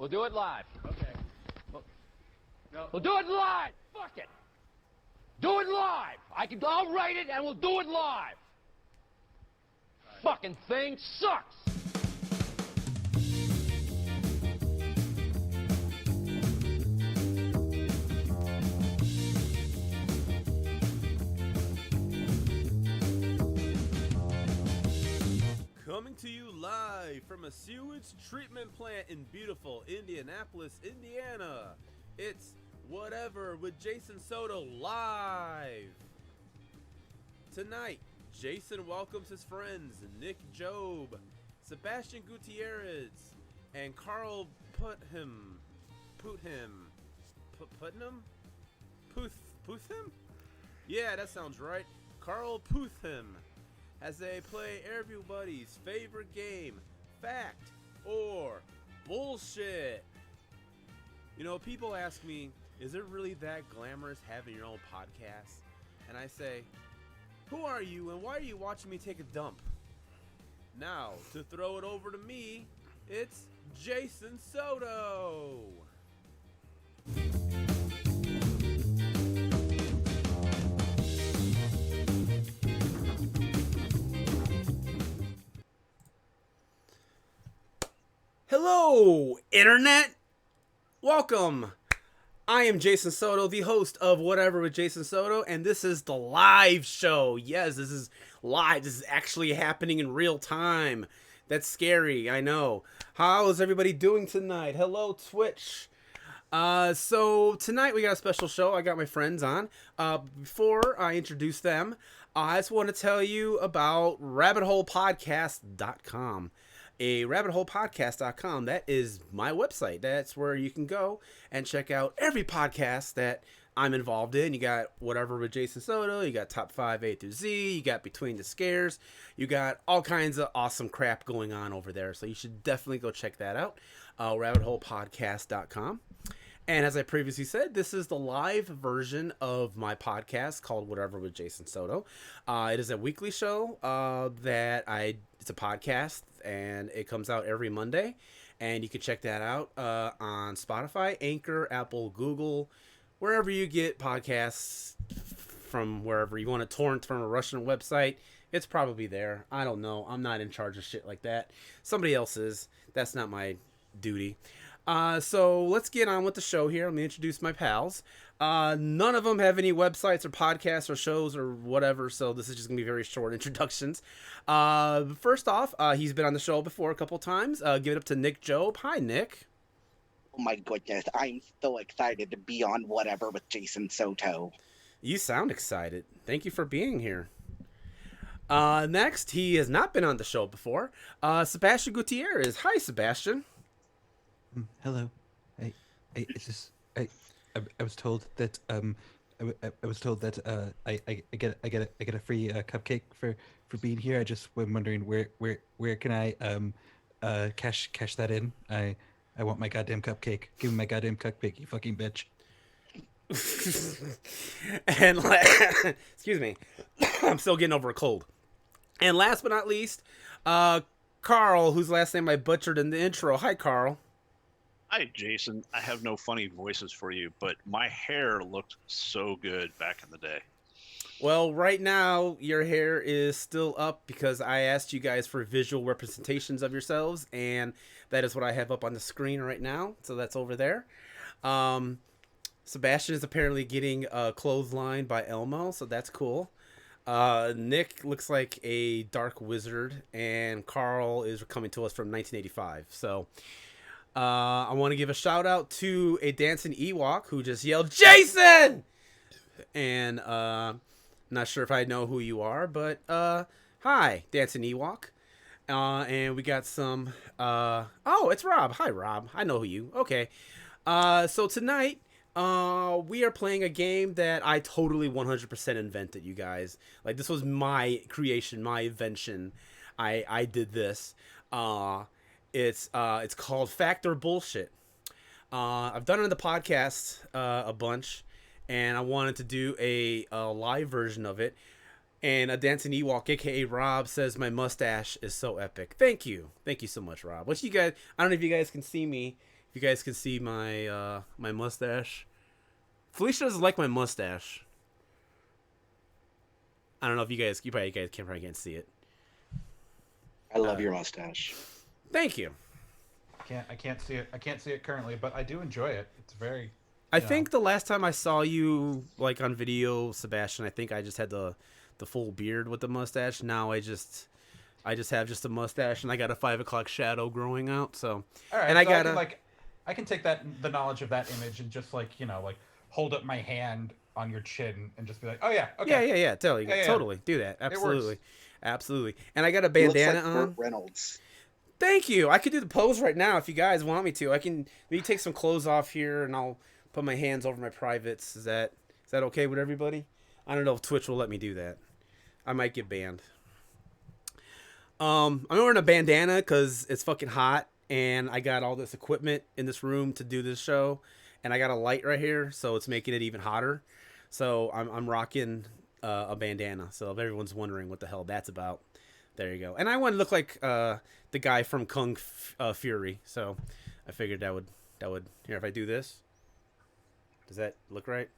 We'll do it live. Okay. No. We'll do it live. Fuck it. Do it live. I'll write it and we'll do it live. Right. Fucking thing sucks. Coming to you live from a sewage treatment plant in beautiful Indianapolis, Indiana. It's Whatever with Jason Soto live. Tonight, Jason welcomes his friends Nick Jobe, Sebastian Gutierrez, and Carl Putnam. Putnam? Yeah, that sounds right. Carl Putnam, as they play everybody's favorite game, Fact or Bullshit. You know, people ask me, is it really that glamorous having your own podcast? And I say, who are you and why are you watching me take a dump? Now, to throw it over to me, it's Jason Soto. Hello, Internet! Welcome! I am Jason Soto, the host of Whatever with Jason Soto, and this is the live show. Yes, this is live. This is actually happening in real time. That's scary, I know. How is everybody doing tonight? Hello, Twitch. So tonight we got a special show. I got my friends on. Before I introduce them, I just want to tell you about rabbitholepodcast.com. rabbitholepodcast.com. That is my website. That's where you can go and check out every podcast that I'm involved in. You got Whatever with Jason Soto. You got Top 5 A through Z. You got Between the Scares. You got all kinds of awesome crap going on over there. So you should definitely go check that out. rabbitholepodcast.com. And as I previously said, this is the live version of my podcast called Whatever with Jason Soto. It is a weekly show it's a podcast, and it comes out every Monday. And you can check that out on Spotify, Anchor, Apple, Google, wherever you get podcasts from. Wherever you want to torrent from a Russian website, it's probably there. I don't know. I'm not in charge of shit like that. Somebody else is. That's not my duty. So let's get on with the show here. Let me introduce my pals. None of them have any websites or podcasts or shows or whatever, so this is just going to be very short introductions. First off, he's been on the show before a couple times. Give it up to Nick Jobe. Hi, Nick. Oh my goodness, I'm so excited to be on Whatever with Jason Soto. You sound excited. Thank you for being here. Next, he has not been on the show before. Sebastian Gutierrez. Hi, Sebastian. Hello. I was told that I get a free cupcake for being here. I just was wondering where can I cash that in? I want my goddamn cupcake. Give me my goddamn cupcake, you fucking bitch. And excuse me, I'm still getting over a cold. And last but not least, Carl, whose last name I butchered in the intro. Hi, Carl. Hi, Jason. I have no funny voices for you, but my hair looked so good back in the day. Well, right now, your hair is still up because I asked you guys for visual representations of yourselves, and that is what I have up on the screen right now. So that's over there. Sebastian is apparently getting clotheslined by Elmo, so that's cool. Nick looks like a dark wizard, and Carl is coming to us from 1985. So I want to give a shout out to a dancing Ewok who just yelled, Jason! And not sure if I know who you are, but hi, dancing Ewok. And we got some, oh, it's Rob. Hi, Rob. I know who you. Okay. So tonight, we are playing a game that I totally 100% invented, you guys. Like, this was my creation, my invention. I did this. It's called Fact or Bullshit. I've done it on the podcast a bunch, and I wanted to do a live version of it. And a dancing Ewok, aka Rob, says my mustache is so epic. Thank you so much, Rob. What you guys? I don't know if you guys can see me If you guys can see my my mustache. Felicia doesn't like my mustache. I don't know if you guys probably can't see it. I love your mustache. Thank you. I can't see it. I can't see it currently, but I do enjoy it. It's very. I think the last time I saw you like on video, Sebastian, I think I just had the full beard with the mustache. Now I just have just a mustache, and I got a 5 o'clock shadow growing out. So, all right, and so I got I can take the knowledge of that image and just like hold up my hand on your chin and just be like, oh yeah, okay, yeah, totally, Yeah. totally do that, works. absolutely. And I got a He looks bandana like on. Burt Reynolds. Thank you. I could do the pose right now if you guys want me to. I can maybe take some clothes off here, and I'll put my hands over my privates. Is that okay with everybody? I don't know if Twitch will let me do that. I might get banned. I'm wearing a bandana because it's fucking hot, and I got all this equipment in this room to do this show, and I got a light right here, so it's making it even hotter. So I'm rocking a bandana. So if everyone's wondering what the hell that's about, there you go. And I want to look like the guy from Kung Fury, so I figured that would here if I do this. Does that look right?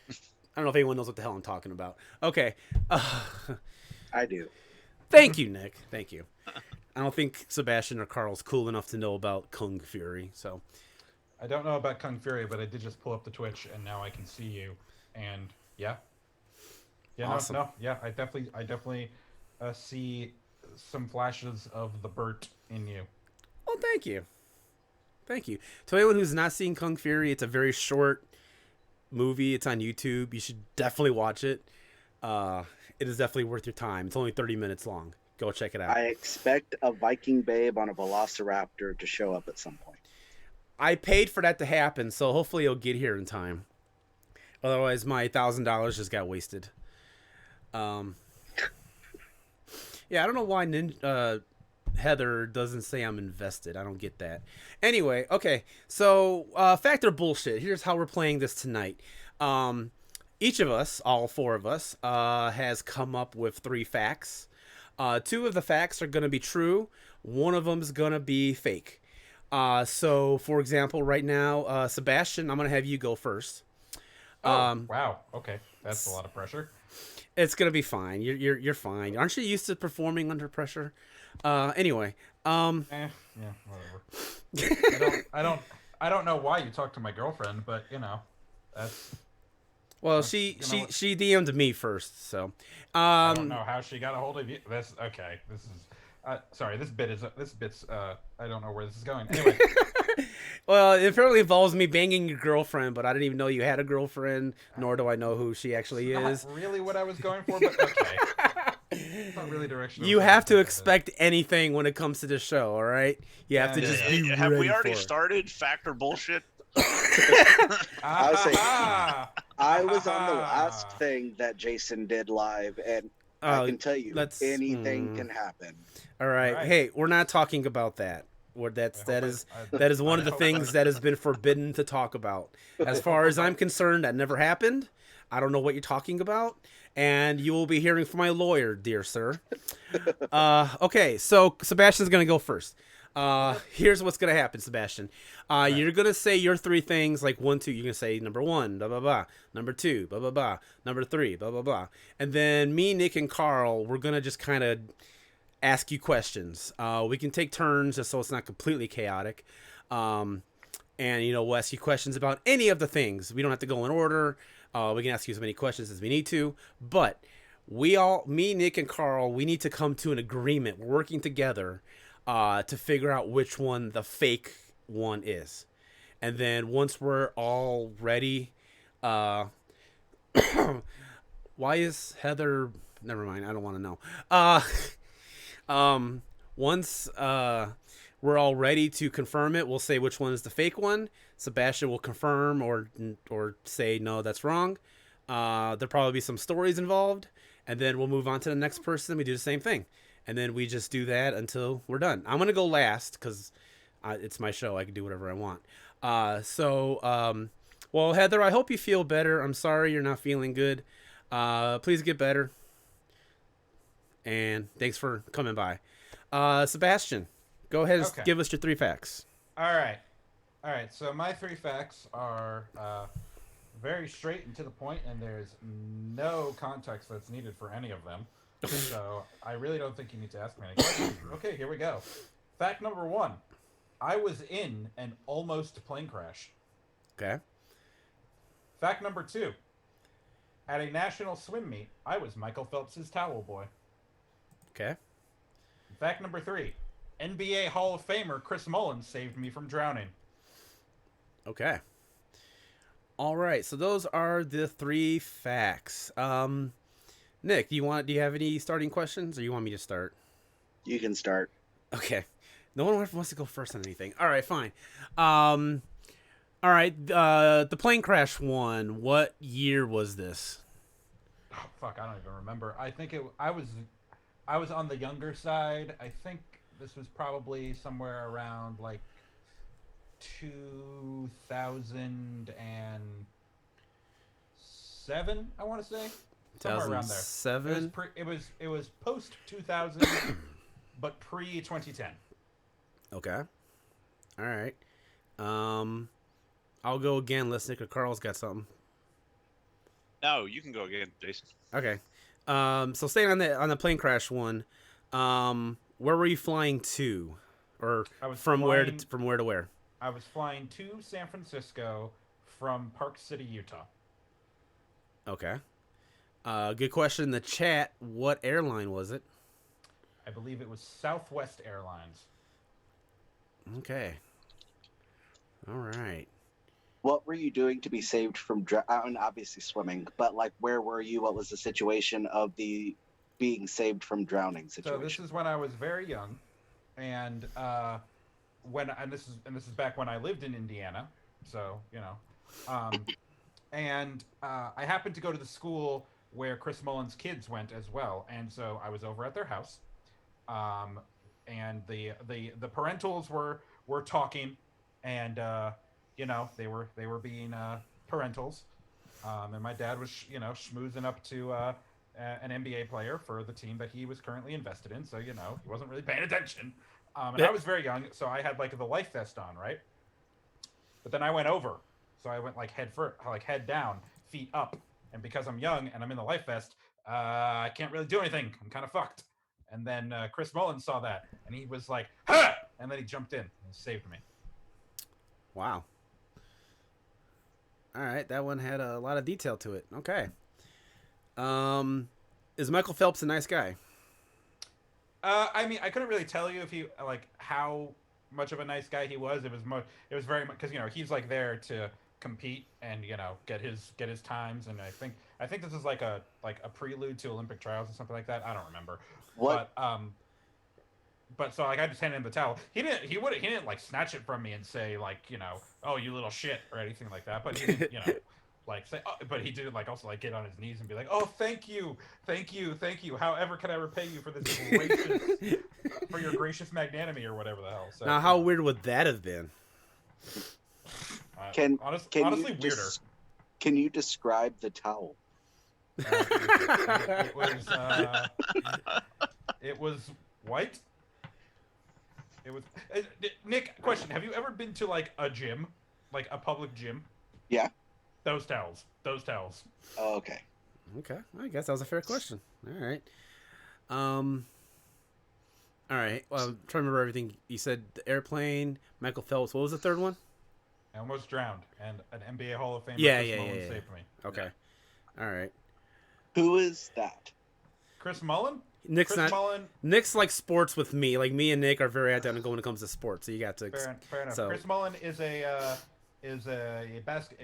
I don't know if anyone knows what the hell I'm talking about. Okay. I do. Thank you, Nick. Thank you. I don't think Sebastian or Carl's cool enough to know about Kung Fury, so. I don't know about Kung Fury, but I did just pull up the Twitch, and now I can see you. And yeah, Awesome. I definitely see some flashes of the Burt in you. Well, thank you. Thank you. To anyone who's not seen Kung Fury, it's a very short movie. It's on YouTube. You should definitely watch it. It is definitely worth your time. It's only 30 minutes long. Go check it out. I expect a Viking babe on a velociraptor to show up at some point. I paid for that to happen, so hopefully it'll get here in time. Otherwise, my $1,000 just got wasted. Yeah, I don't know why Heather doesn't say I'm invested. I don't get that. Anyway, okay. So, fact or bullshit. Here's how we're playing this tonight. Each of us, all four of us, has come up with 3 facts. 2 of the facts are going to be true. One of them is going to be fake. So, for example, right now, Sebastian, I'm going to have you go first. Wow. Okay, that's a lot of pressure. It's gonna be fine. You're fine. Aren't you used to performing under pressure? Anyway. Yeah, whatever. I don't know why you talked to my girlfriend, but that's. Well, she DM'd me first, so. I don't know how she got a hold of you. This is. Sorry, this bit's. I don't know where this is going. Anyway. Well, it apparently involves me banging your girlfriend, but I didn't even know you had a girlfriend, nor do I know who she actually is. Not really what I was going for, but okay. It's not really directional. You have to expect anything when it comes to this show, all right? You have to just be ready. Have we already for it. started fact or bullshit? I was saying, I was on the last thing that Jason did live, and I can tell you, anything can happen. All right. Hey, we're not talking about that. That is one of the things that has been forbidden to talk about. As far as I'm concerned, that never happened. I don't know what you're talking about, and you will be hearing from my lawyer, dear sir. Okay, so Sebastian's gonna go first. Here's what's gonna happen, Sebastian. You're gonna say your 3 things, like 1, 2. You're gonna say number 1, blah blah blah. Number 2, blah blah blah. Number 3, blah blah blah. And then me, Nick, and Carl, we're gonna just kind of ask you questions. We can take turns just so it's not completely chaotic. And, we'll ask you questions about any of the things. We don't have to go in order. We can ask you as many questions as we need to. But me, Nick, and Carl, we need to come to an agreement. We're working together to figure out which one the fake one is. And then once we're all ready, why is Heather... Never mind, I don't want to know. Once we're all ready to confirm it, we'll say which one is the fake one. Sebastian will confirm or say no, that's wrong. There'll probably be some stories involved, and then we'll move on to the next person. We do the same thing, and then we just do that until we're done. I'm gonna go last because it's my show. I can do whatever I want. Well, Heather, I hope you feel better. I'm sorry you're not feeling good. Please get better. And thanks for coming by. Sebastian, go ahead and give us your 3 facts. All right. All right, so my 3 facts are very straight and to the point, and there's no context that's needed for any of them. So I really don't think you need to ask me any questions. Okay, here we go. Fact number 1. I was in an almost plane crash. Okay. Fact number 2. At a national swim meet, I was Michael Phelps' towel boy. Okay. Fact number 3. NBA Hall of Famer Chris Mullins saved me from drowning. Okay. All right. So those are the 3 facts. Nick, do you have any starting questions, or you want me to start? You can start. Okay. No one wants to go first on anything. All right, fine. All right. The plane crash one. What year was this? Oh, fuck, I don't even remember. I think I was on the younger side. I think this was probably somewhere around like 2007. I want to say somewhere around there. 2007. It was post 2000, but pre 2010. Okay. All right. I'll go again. Let's Nick or Carl's got something. No, you can go again, Jason. Okay. So staying on the plane crash one, where were you flying to, or from where to where? I was flying to San Francisco from Park City, Utah. Okay. Good question in the chat. What airline was it? I believe it was Southwest Airlines. Okay. All right. What were you doing to be saved from drowning? Obviously swimming, but like, where were you? What was the situation of the being saved from drowning situation? So this is when I was very young, and this is back when I lived in Indiana. So and I happened to go to the school where Chris Mullins' kids went as well, and so I was over at their house, and the parentals were talking, and they were being parentals, and my dad was schmoozing up to an NBA player for the team that he was currently invested in, so he wasn't really paying attention, and I was very young, so I had like the life vest on, right? But then I went over, so I went like head down, feet up, and because I'm young and I'm in the life vest, I can't really do anything. I'm kind of fucked. And then Chris Mullins saw that, and he was like, "Ha!" And then he jumped in and saved me. Wow. All right, that one had a lot of detail to it. Okay. Is Michael Phelps a nice guy? I mean, I couldn't really tell you if he how much of a nice guy he was. It was very much because he's like there to compete and get his times, and I think this is like a prelude to Olympic trials or something like that. I don't remember. What? But so I just handed him the towel. He didn't like snatch it from me and say oh, you little shit or anything like that. But he didn't say, oh, but he did also get on his knees and be like, oh, thank you. However, can I repay you for this for your gracious magnanimity or whatever the hell. So, now, how weird would that have been? Honestly, weirder. Can you describe the towel? It was white. It was Nick. Question: have you ever been to like a gym, like a public gym? Yeah. Those towels. Oh, okay. Okay, I guess that was a fair question. All right. All right. Well, I'm trying to remember everything you said. The airplane, Michael Phelps. What was the third one? I almost drowned, and an NBA Hall of Famer Yeah. saved me. Okay. All right. Who is that? Chris Mullin? Nick's like sports with me. Like me and Nick are very identical when it comes to sports. So you got to fair enough. So. Chris Mullin is a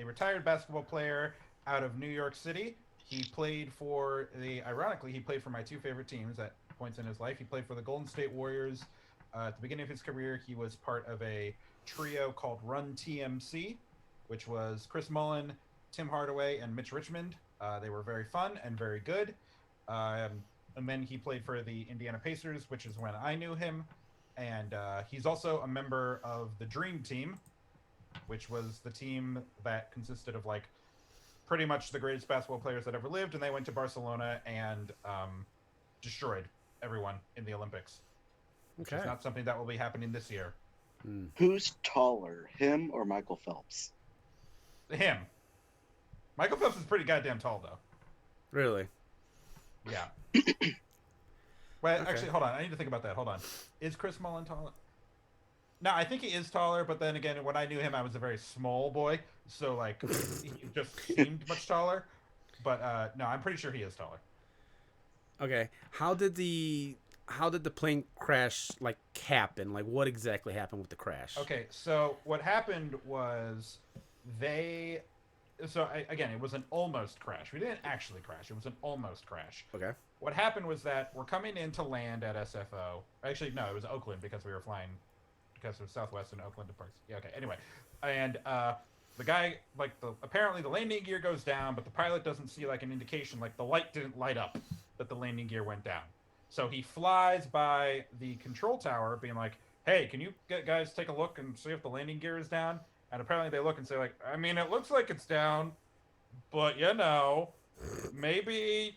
retired basketball player out of New York City. He played for my two favorite teams at points in his life. He played for the Golden State Warriors. At the beginning of his career, he was part of a trio called Run TMC, which was Chris Mullin, Tim Hardaway, and Mitch Richmond. They were very fun and very good. And then he played for the Indiana Pacers, which is when I knew him. And he's also a member of the Dream Team, which was the team that consisted of pretty much the greatest basketball players that ever lived. And they went to Barcelona and destroyed everyone in the Olympics. Which is not something that will be happening this year. Who's taller, him or Michael Phelps? Him. Michael Phelps is pretty goddamn tall, though. Really? Yeah. Wait, actually, hold on. I need to think about that. Hold on. Is Chris Mullen taller? No, I think he is taller, but then again, when I knew him, I was a very small boy, so, like, he just seemed much taller. But, no, I'm pretty sure he is taller. Okay. How did the plane crash, like, happen? Like, what exactly happened with the crash? Okay, so what happened was again, it was an almost crash. We didn't actually crash. It was an almost crash. Okay. What happened was that we're coming in to land at SFO. Actually, no, it was Oakland because we were flying because it was Southwest and Oakland to Parks. Yeah, okay. Anyway, and the guy, like, apparently the landing gear goes down, but the pilot doesn't see, like, an indication, like the light didn't light up that the landing gear went down. So he flies by the control tower being like, hey, can you guys take a look and see if the landing gear is down? And apparently they look and say, like, I mean, it looks like it's down, but, maybe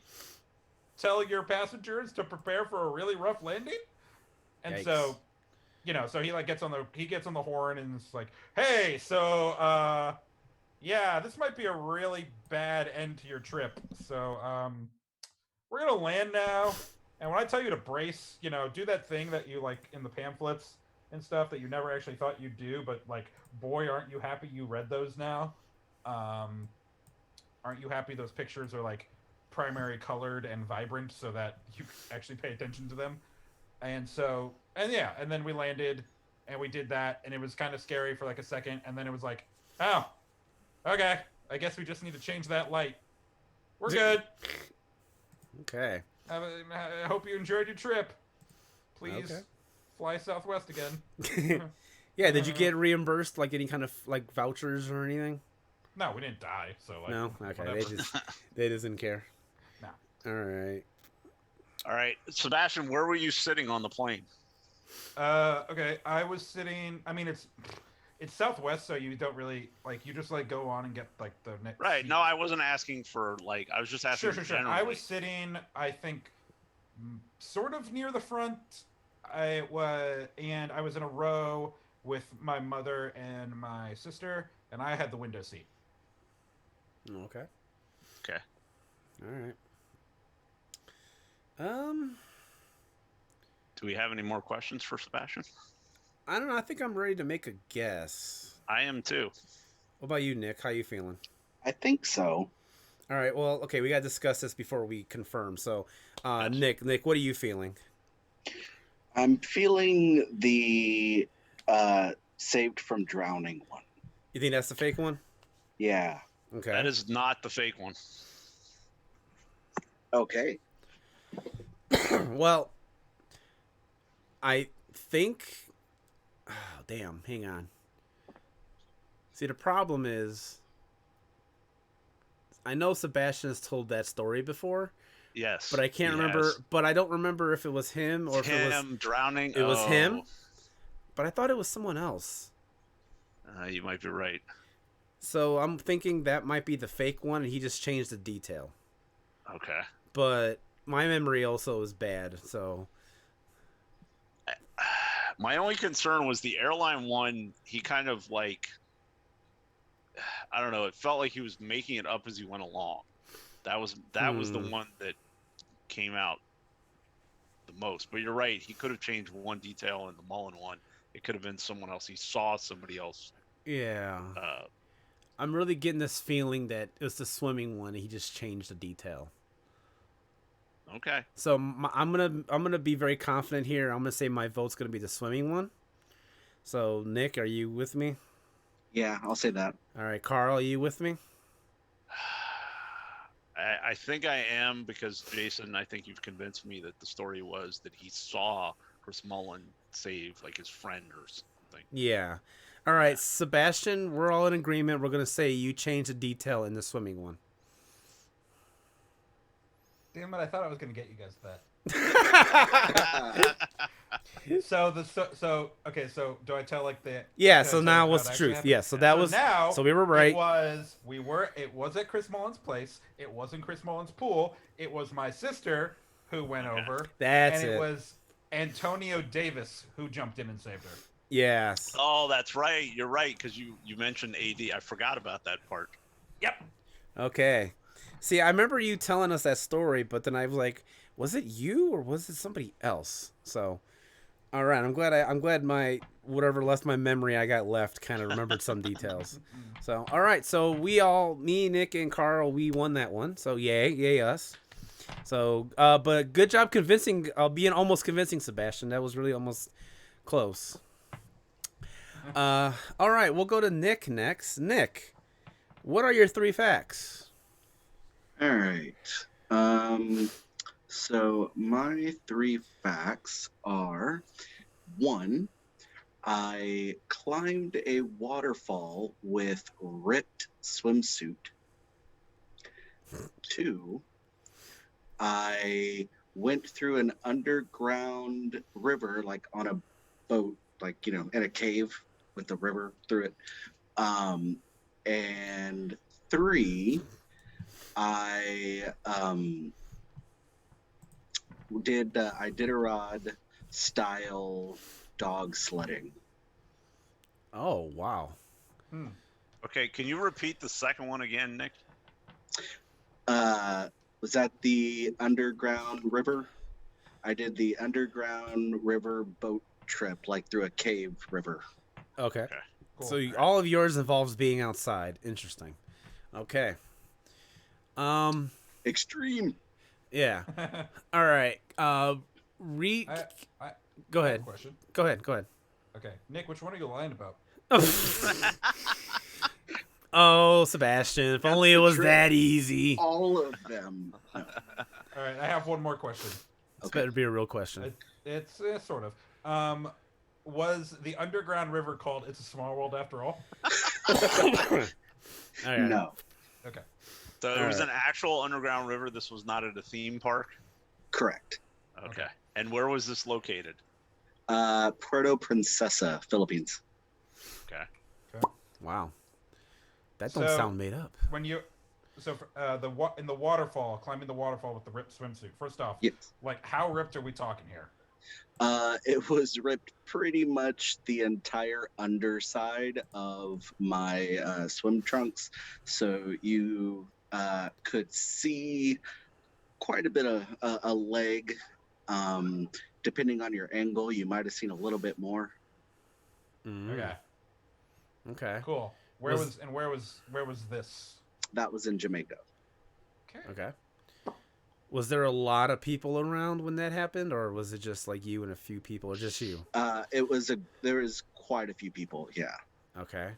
tell your passengers to prepare for a really rough landing? And Yikes. so, so he, like, gets on the horn and it's like, hey, so, yeah, this might be a really bad end to your trip. So, we're going to land now. And when I tell you to brace, do that thing that you, like, in the pamphlets and stuff that you never actually thought you'd do, but, like, boy, aren't you happy you read those now? Aren't you happy those pictures are, like, primary colored and vibrant so that you actually pay attention to them? And so, and then we landed and we did that, and it was kind of scary for, like, a second, and then it was like, oh, okay, I guess we just need to change that light. We're good. Okay. I hope you enjoyed your trip. Please fly Southwest again. Yeah, did you get reimbursed, like, any kind of, like, vouchers or anything? No, we didn't die, so, like, no? Okay, whatever. they just didn't care. No. All right, Sebastian, where were you sitting on the plane? Okay, I was sitting, I mean, it's Southwest, so you don't really, like, you just, like, go on and get, like, the next Right, seat. no, I wasn't asking for, like, I was just asking Sure. generally. I was sitting, I think, sort of near the front. I was in a row with my mother and my sister, and I had the window seat. Okay. Okay. All right. Do we have any more questions for Sebastian? I don't know. I think I'm ready to make a guess. I am too. What about you, Nick? How you feeling? I think so. All right. Well, okay. We got to discuss this before we confirm. So, Nick, what are you feeling? I'm feeling the saved from drowning one. You think that's the fake one? Yeah. Okay. That is not the fake one. Okay. Well, I think... Oh, damn. Hang on. See, the problem is... I know Sebastian has told that story before. Yes. But I can't remember... has. But I don't remember if it was him or if it was... Him drowning? It was him? But I thought it was someone else. You might be right. So I'm thinking that might be the fake one, and he just changed the detail. Okay. But my memory also is bad, so... My only concern was the airline one, he kind of, like... I don't know, it felt like he was making it up as he went along. That was the one that came out the most. But you're right, he could have changed one detail in the Mullen one. It could have been someone else. He saw somebody else. Yeah. I'm really getting this feeling that it was the swimming one and he just changed the detail. Okay. So I'm gonna be very confident here. I'm gonna say my vote's gonna be the swimming one. So Nick, are you with me? Yeah, I'll say that. All right, Carl, are you with me? I think I am, because Jason, I think you've convinced me that the story was that he saw Chris Mullen save, like, his friend or something. Yeah. All right, Sebastian, we're all in agreement. We're gonna say you changed the detail in the swimming one. Damn it! I thought I was gonna get you guys that. Okay. So do I tell, like, the? Yeah. So now what's the truth? Yeah. So that was. Now. So we were right. It was at Chris Mullen's place. It wasn't Chris Mullen's pool. It was my sister who went over. That's and it was Antonio Davis who jumped in and saved her. Yes. Oh, that's right. You're right, because you mentioned AD. I forgot about that part. Yep. Okay. See, I remember you telling us that story, but then I was like, was it you or was it somebody else? So, all right, I'm glad my whatever left my memory I got left kind of remembered some details. So, all right, so me, Nick, and Carl, we won that one. So, yay us. So, but good job being almost convincing, Sebastian. That was really almost close. All right, we'll go to Nick next. Nick, what are your 3 facts? All right. So my 3 facts are: 1, I climbed a waterfall with ripped swimsuit. 2, I went through an underground river, like on a boat, like, in a cave with the river through it. And 3, I did Iditarod style dog sledding. Oh, wow. Okay, can you repeat the second one again, Nick? Was that the underground river? I did the underground river boat trip, like through a cave river. Okay. Cool. So all of yours involves being outside. Interesting. Okay. Extreme. Yeah. All right. I Go have ahead. a question. Go ahead. Okay, Nick, which one are you lying about? Oh, Sebastian, if only it was that easy. All of them. No. All right, I have one more question. This better be a real question. It's sort of. Was the underground river called "It's a Small World" after all? Right. No. Okay. So it was an actual underground river. This was not at a theme park? Correct. Okay. And where was this located? Puerto Princesa, Philippines. Okay. Wow. That don't sound made up. When you, in the waterfall, climbing the waterfall with the ripped swimsuit. First off, yes. Like how ripped are we talking here? It was ripped pretty much the entire underside of my swim trunks, so you could see quite a bit of a leg. Depending on your angle, you might have seen a little bit more. Okay. Cool. Where was this? That was in Jamaica. Okay. Was there a lot of people around when that happened, or was it just like you and a few people, or just you? There was quite a few people. Yeah. Okay.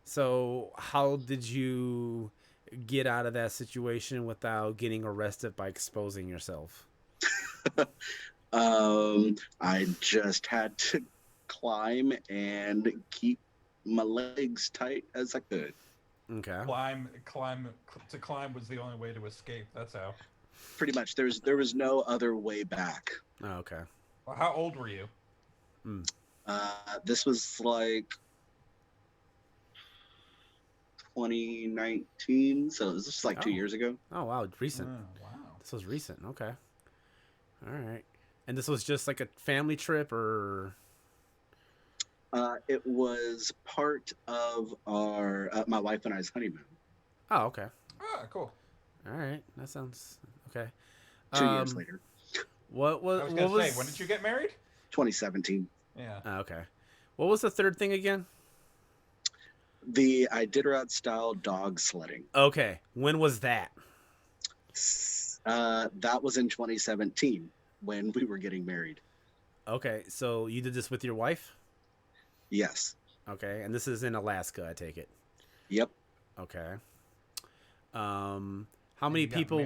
So how did you get out of that situation without getting arrested by exposing yourself? I just had to climb and keep my legs tight as I could. Okay. To climb was the only way to escape. That's how. Pretty much. There was no other way back. Oh, okay. Well, how old were you? This was like 2019, so it was just like 2 years ago. Oh wow, recent. Wow. This was recent. Okay. All right. And this was just like a family trip, or? It was part of our my wife and I's honeymoon. Oh, okay. Ah, cool. All right, that sounds okay. 2 years later. What was? I was gonna say, when did you get married? 2017. Yeah. Oh, okay. What was the third thing again? The Iditarod style dog sledding. Okay. When was that? That was in 2017 when we were getting married. Okay, so you did this with your wife? Yes. Okay, and this is in Alaska, I take it. Yep. Okay. How many people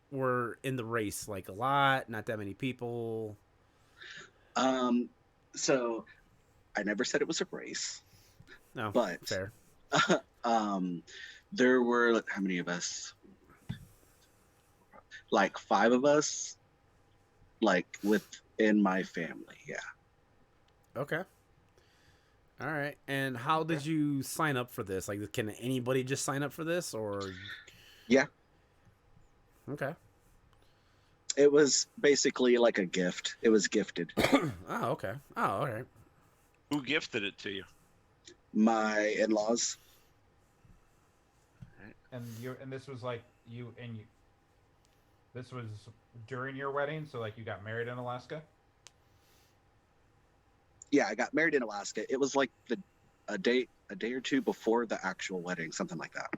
were in the race? Like a lot, not that many people. So I never said it was a race. No, but fair. There were, how many of us? Like 5 of us, like within my family. Yeah. Okay. All right. And how did you sign up for this? Like, can anybody just sign up for this, or? Yeah. Okay. It was basically like a gift. It was gifted. Oh, okay. Oh, all right. Who gifted it to you? My in-laws. And this was like you. This was during your wedding, so like you got married in Alaska. Yeah, I got married in Alaska. It was like a day or two before the actual wedding, something like that.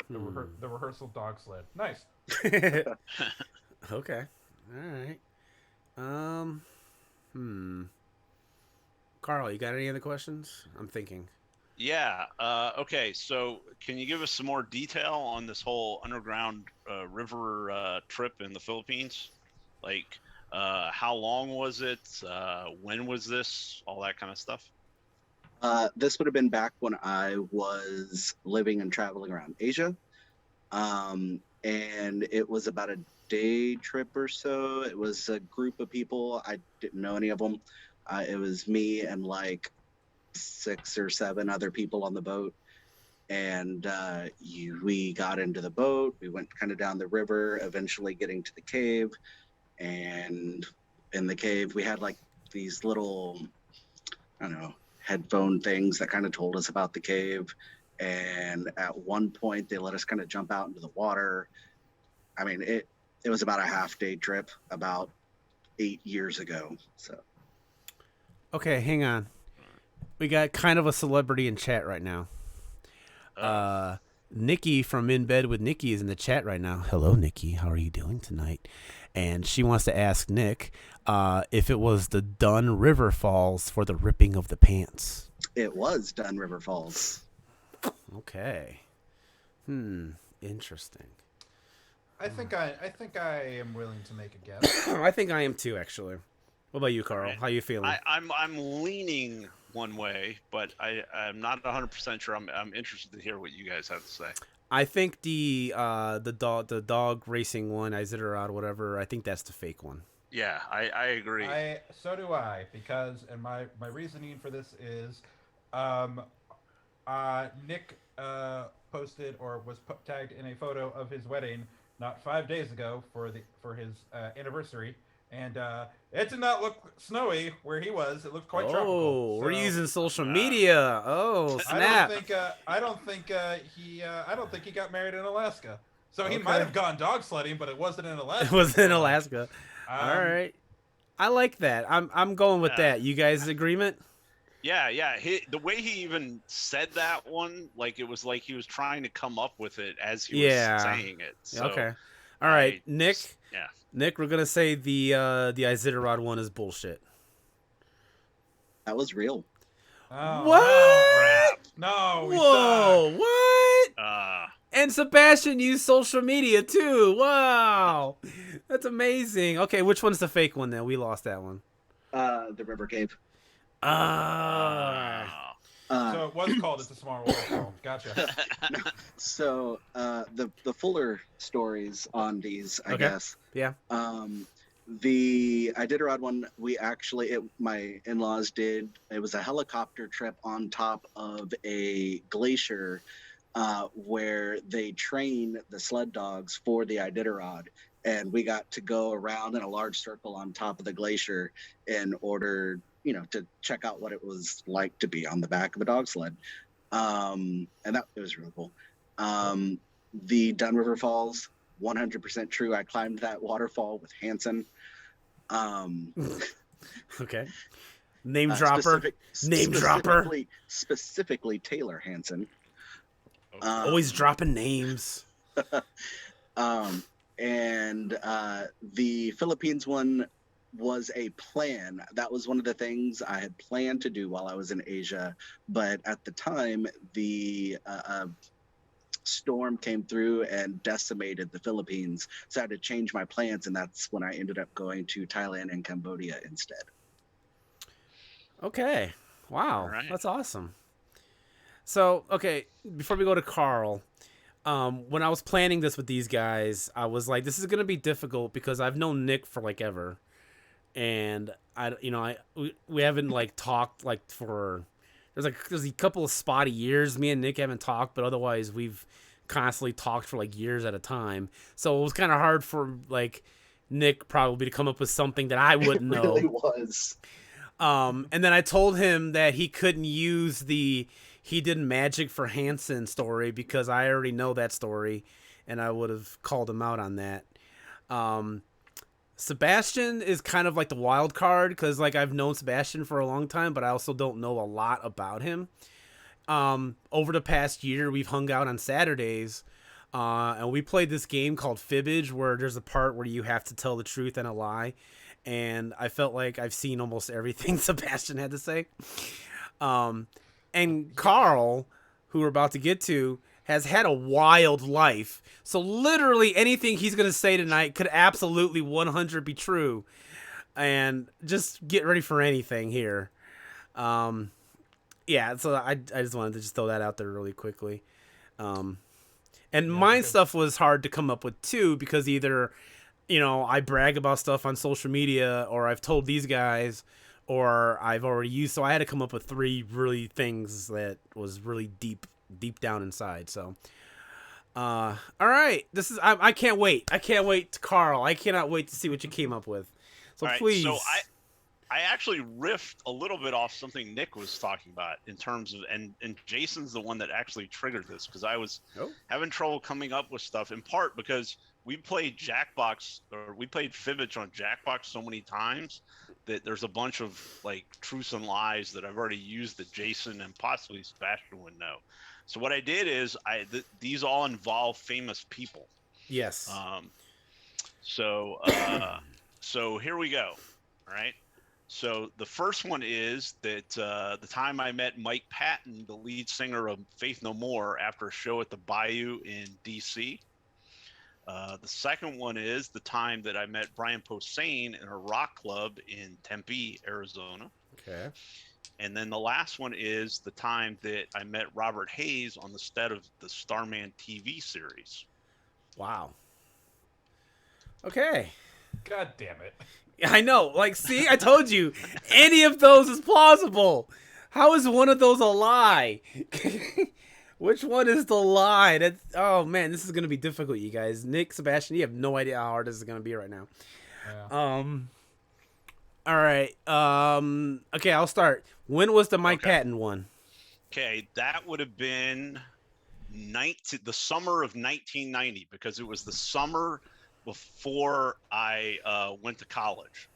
The rehearsal dog sled. Nice. Okay. All right. Carl, you got any other questions? I'm thinking. Yeah. Okay. So, can you give us some more detail on this whole underground river trip in the Philippines? Like, how long was it? When was this? All that kind of stuff. This would have been back when I was living and traveling around Asia. And it was about a day trip or so. It was a group of people. I didn't know any of them. It was me and like 6 or 7 other people on the boat. And we got into the boat. We went kind of down the river, eventually getting to the cave. And in the cave, we had like these little, I don't know, headphone things that kind of told us about the cave. And at one point, they let us kind of jump out into the water. I mean, it was about a half-day trip about 8 years ago. So, Okay, hang on. We got kind of a celebrity in chat right now. Nikki from In Bed with Nikki is in the chat right now. Hello, Nikki. How are you doing tonight? And she wants to ask Nick if it was the Dunn River Falls for the ripping of the pants. it was Dunn River Falls. Okay. Interesting. I think I am willing to make a guess. I think I am too, actually. What about you, Carl? Right. How you feeling? I'm leaning one way, but I'm not 100% sure. I'm interested to hear what you guys have to say. I think the dog racing one, Iditarod, whatever. I think that's the fake one. Yeah, I agree. So do I, because and my reasoning for this is, Nick posted or was tagged in a photo of his wedding not 5 days ago for his anniversary, and it did not look snowy where he was. It looked quite tropical. Oh, we're So, using social media. Oh, snap! I don't think he got married in Alaska. So he Okay. might have gone dog sledding, but it wasn't in Alaska. It was in Alaska. All right, I like that. I'm going with that. You guys agreement? Yeah. The way he even said that one, like it was like he was trying to come up with it as he was saying it. So Okay. All right, Nick. Yeah. Nick, we're gonna say the Iditarod one is bullshit. That was real. Oh, What? No. We Whoa! suck. What? And Sebastian used social media too. Wow, that's amazing. Okay, which one's the fake one then? We lost that one. The River Cave. So it was called It's a Small World. Gotcha. So the fuller stories on these, I Okay. guess. Yeah. The Iditarod one, my in-laws did. It was a helicopter trip on top of a glacier, where they train the sled dogs for the Iditarod, and we got to go around in a large circle on top of the glacier in order, to check out what it was like to be on the back of a dog sled. And it was really cool. The Dunn River Falls, 100% true. I climbed that waterfall with Hanson. Okay. Name dropper. Specifically Taylor Hanson. Always dropping names. And the Philippines one was a plan. That was one of the things I had planned to do while I was in Asia. But at the time, the storm came through and decimated the Philippines. So I had to change my plans. And that's when I ended up going to Thailand and Cambodia instead. Okay. Wow. Right. That's awesome. So, okay, before we go to Carl, when I was planning this with these guys, I was like, this is going to be difficult because I've known Nick for like ever. And we haven't like talked like for, there's a couple of spotty years me and Nick haven't talked, but otherwise we've constantly talked for like years at a time. So it was kind of hard for like Nick probably to come up with something that I wouldn't It know. really was. And then I told him that he couldn't use the he did magic for Hansen story because I already know that story, and I would have called him out on that. Sebastian is kind of like the wild card because like I've known Sebastian for a long time, but I also don't know a lot about him. Over the past year, we've hung out on Saturdays, and we played this game called Fibbage, where there's a part where you have to tell the truth and a lie. And I felt like I've seen almost everything Sebastian had to say. And Carl, who we're about to get to, has had a wild life. So literally anything he's going to say tonight could absolutely 100 be true. And just get ready for anything here. Yeah, so I just wanted to just throw that out there really quickly. And mine stuff was hard to come up with too, because either, you know, I brag about stuff on social media, or I've told these guys, or I've already used. So I had to come up with 3 really things that was really deep down inside. So, all right, I can't wait. I can't wait, Carl. I cannot wait to see what you came up with. So All right, please. so I actually riffed a little bit off something Nick was talking about in terms of, and Jason's the one that actually triggered this, because I was having trouble coming up with stuff, in part because we played Jackbox, or we played Fibbage on Jackbox so many times that there's a bunch of like truths and lies that I've already used that Jason and possibly Sebastian would know. So what I did is these all involve famous people. Yes. So here we go. All right. So the first one is that the time I met Mike Patton, the lead singer of Faith No More, after a show at the Bayou in D.C. The second one is the time that I met Brian Posehn in a rock club in Tempe, Arizona. Okay. And then the last one is the time that I met Robert Hayes on the set of the Starman TV series. Wow. Okay. God damn it. I know. Like, see, I told you, any of those is plausible. How is one of those a lie? Which one is the lie? Oh man, this is gonna be difficult, you guys. Nick, Sebastian, you have no idea how hard this is gonna be right now. Yeah. All right. Okay, I'll start. When was the Mike Patton one? Okay, that would have been the summer of 1990, because it was the summer before I went to college.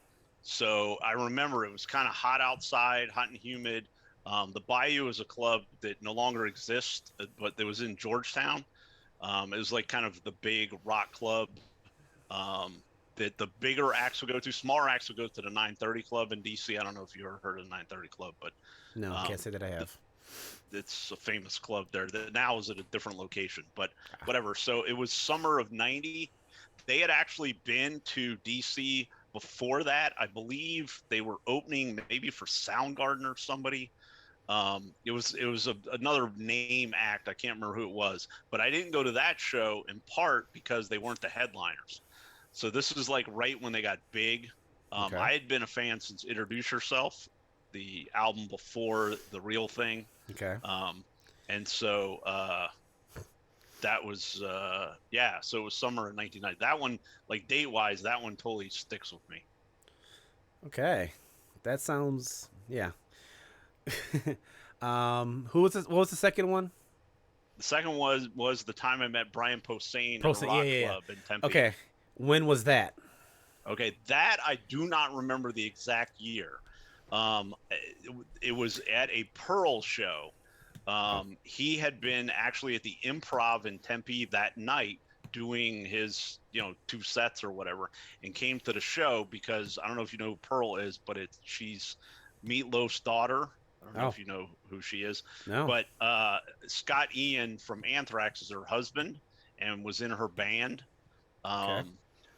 So I remember it was kind of hot outside, hot and humid. The Bayou is a club that no longer exists, but it was in Georgetown. It was like kind of the big rock club that the bigger acts would go to. Smaller acts would go to the 930 Club in DC. I don't know if you ever heard of the 930 Club, but no, I can't say that I have. It's a famous club there that now is at a different location, but whatever. So it was summer of 90. They had actually been to DC before that. I believe they were opening maybe for Soundgarden or somebody. It was another name act. I can't remember who it was, but I didn't go to that show in part because they weren't the headliners. So this was like right when they got big. I had been a fan since Introduce Yourself, the album before The Real Thing. Okay. And so that was so it was summer of 1990. That one, like date wise, that one totally sticks with me. Okay, that sounds who was this? What was the second one? The second was the time I met Brian Posehn at a rock club in Tempe. Okay, when was that? Okay, that I do not remember the exact year. It was at a Pearl show. He had been actually at the Improv in Tempe that night doing his, 2 sets or whatever, and came to the show because I don't know if you know who Pearl is, but she's Meatloaf's daughter. I don't know if you know who she is. No. But Scott Ian from Anthrax is her husband and was in her band.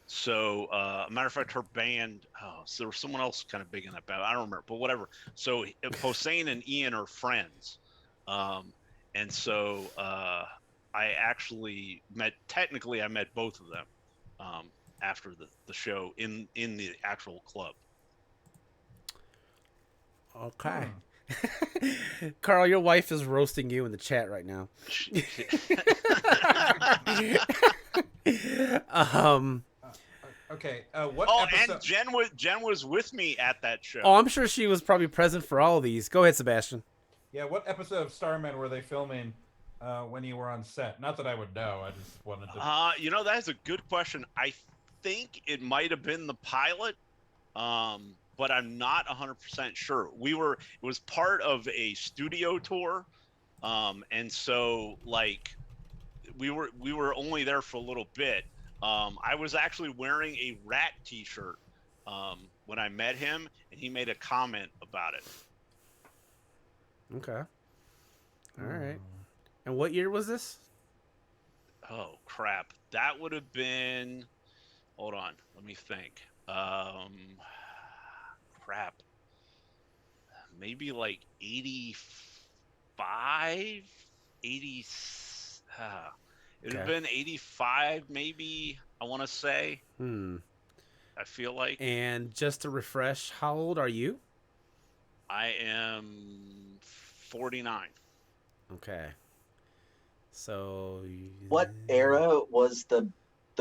So, matter of fact, her band, so there was someone else kind of big in that band. I don't remember, but whatever. So Posehn and Ian are friends. And so I actually met both of them after the show in the actual club. Okay. Carl, your wife is roasting you in the chat right now. Okay. What Oh, episode? and Jen was with me at that show. Oh, I'm sure she was probably present for all of these. Go ahead, Sebastian. Yeah. What episode of Starman were they filming when you were on set? Not that I would know. I just wanted to. That's a good question. I think it might have been the pilot, but I'm not 100% sure. It was part of a studio tour, and so like we were only there for a little bit. I was actually wearing a Rat T-shirt when I met him, and he made a comment about it. Okay. All right. And what year was this? Oh crap! That would have been. Hold on, let me think. Crap. Maybe like 85, 80. It would have Okay. been 85, maybe. I want to say. I feel like And just to refresh, how old are you? I am 49. Okay. So What era was the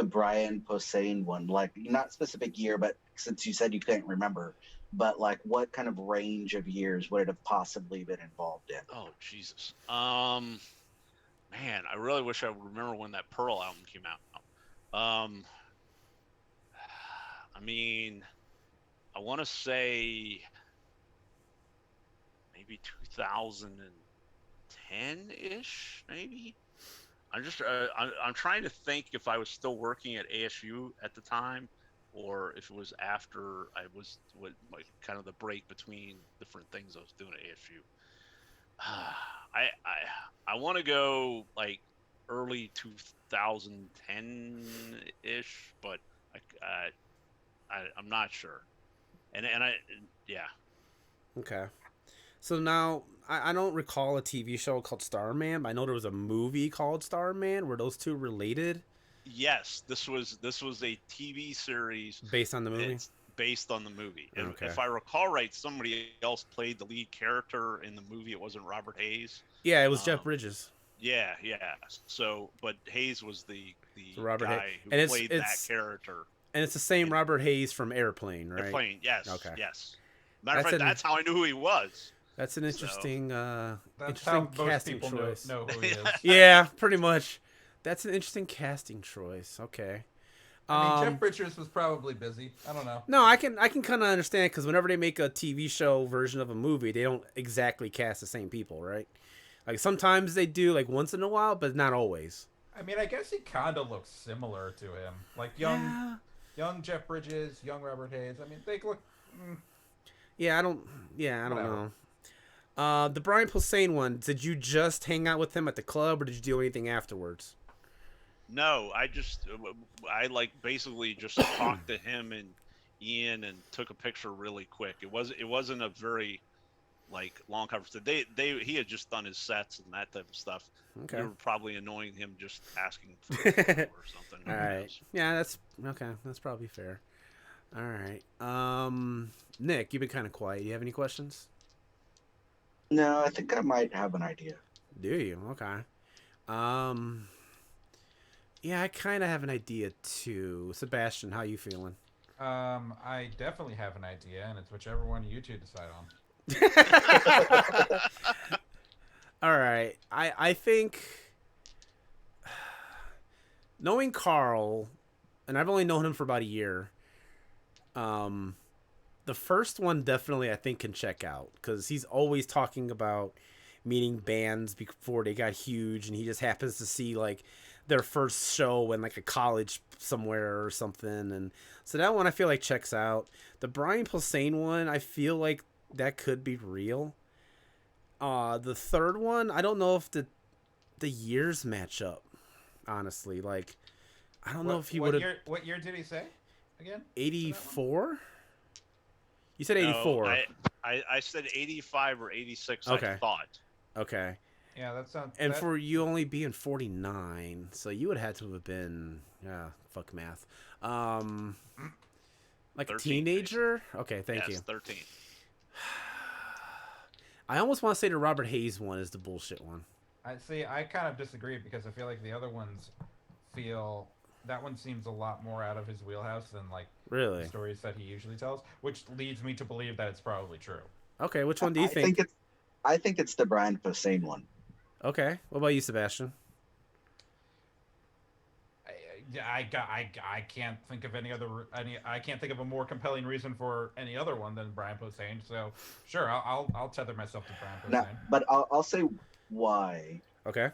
Brian Posehn one? Like, not specific year, but since you said you couldn't remember, but like what kind of range of years would it have possibly been involved in? Oh Jesus. Man, I really wish I would remember when that Pearl album came out. I mean, I want to say maybe 2010-ish, maybe. I'm trying to think if I was still working at ASU at the time, or if it was after I was like kind of the break between different things I was doing at ASU. I want to go like early 2010-ish, but I'm not sure. And yeah. Okay. So now I don't recall a TV show called Starman, but I know there was a movie called Starman. Were those two related? Yes, this was a TV series Based on the movie? It's based on the movie. And Okay. if I recall right, somebody else played the lead character in the movie. It wasn't Robert Hayes. Yeah, it was Jeff Bridges. Yeah. So, but Hayes was the So Robert guy who and played that character. And it's the same Robert Hayes from Airplane, right? Airplane, yes. Okay. Yes. Matter of fact, that's how I knew who he was. That's an interesting, That's interesting how most casting people choice. know who he is. Yeah, pretty much. That's an interesting casting choice. Okay. I mean, Jeff Bridges was probably busy. I don't know. No, I can kind of understand because whenever they make a TV show version of a movie, they don't exactly cast the same people, right? Like sometimes they do, like once in a while, but not always. I mean, I guess he kind of looks similar to him, like young Jeff Bridges, young Robert Hayes. I mean, they look. I don't know. The Brian Posehn one, did you just hang out with him at the club, or did you do anything afterwards? No, I basically just talked to him and Ian and took a picture really quick. It wasn't a very like long conversation. He had just done his sets and that type of stuff. Okay. We were probably annoying him just asking for a photo or something. All right. Yeah, that's okay. That's probably fair. All right. Nick, you've been kind of quiet. You have any questions? No, I think I might have an idea. Do you? Okay. Yeah, I kind of have an idea too. Sebastian, how you feeling? I definitely have an idea, and it's whichever one you two decide on. All right. I think knowing Carl, and I've only known him for about a year, the first one definitely I think can check out because he's always talking about meeting bands before they got huge, and he just happens to see like their first show in like a college somewhere or something, and so that one I feel like checks out. The Brian Posehn one, I feel like that could be real. The third one, I don't know if the years match up. Honestly, like I don't know if he would have. What year did he say again? 84. You said 84. No, I said 85 or 86. Okay. I thought. Okay. Yeah, that sounds. And for you only being 49, so you would have to have been fuck math. Like 13, a teenager? Okay, thank you. 13. I almost want to say the Robert Hayes one is the bullshit one. I kind of disagree because I feel like the other ones feel that one seems a lot more out of his wheelhouse than like Really? the stories that he usually tells, which leads me to believe that it's probably true. Okay, which one do you I think it's the Brian Posehn one. Okay, what about you, Sebastian? I can't think of I can't think of a more compelling reason for any other one than Brian Posehn. So sure, I'll tether myself to Brian Posehn. But I'll say why. Okay.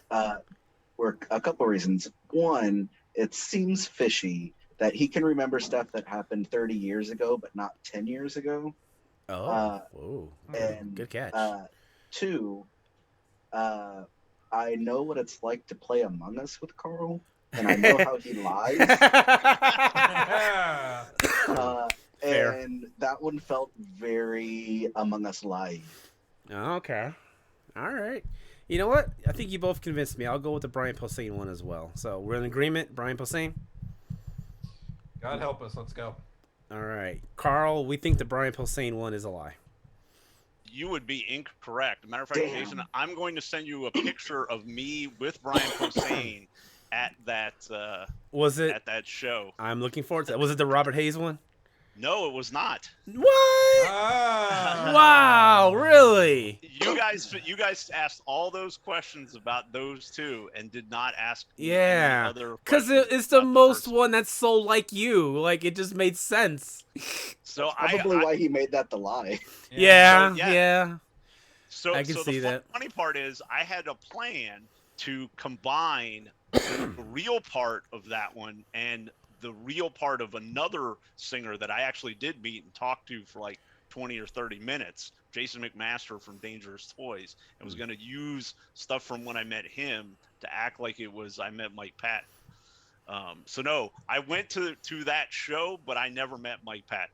For a couple reasons. One, it seems fishy that he can remember stuff that happened 30 years ago, but not 10 years ago. Oh, whoa. And Good catch. Two, I know what it's like to play Among Us with Carl, and I know how he lies. Fair. And that one felt very Among Us live. Okay. All right. You know what? I think you both convinced me. I'll go with the Brian Posehn one as well. So we're in agreement. Brian Posehn? God help us. Let's go. All right. Carl, we think the Brian Posehn one is a lie. You would be incorrect. Matter of fact, Damn. Jason, I'm going to send you a picture of me with Brian Posehn at that Was it? at that show. I'm looking forward to that. Was it the Robert Hayes one? No, it was not. What? Wow, really? You guys asked all those questions about those two and did not ask me Yeah. any other Because questions it's the about most first one that's so like you. Like, it just made sense. So Probably why he made that the lie. Yeah, So, yeah. yeah. So, I can see that. funny part is I had a plan to combine the real part of that one and the real part of another singer that I actually did meet and talk to for like 20 or 30 minutes, Jason McMaster from Dangerous Toys, and was going to use stuff from when I met him to act like it was I met Mike Patton. So no, I went to that show, but I never met Mike Patton.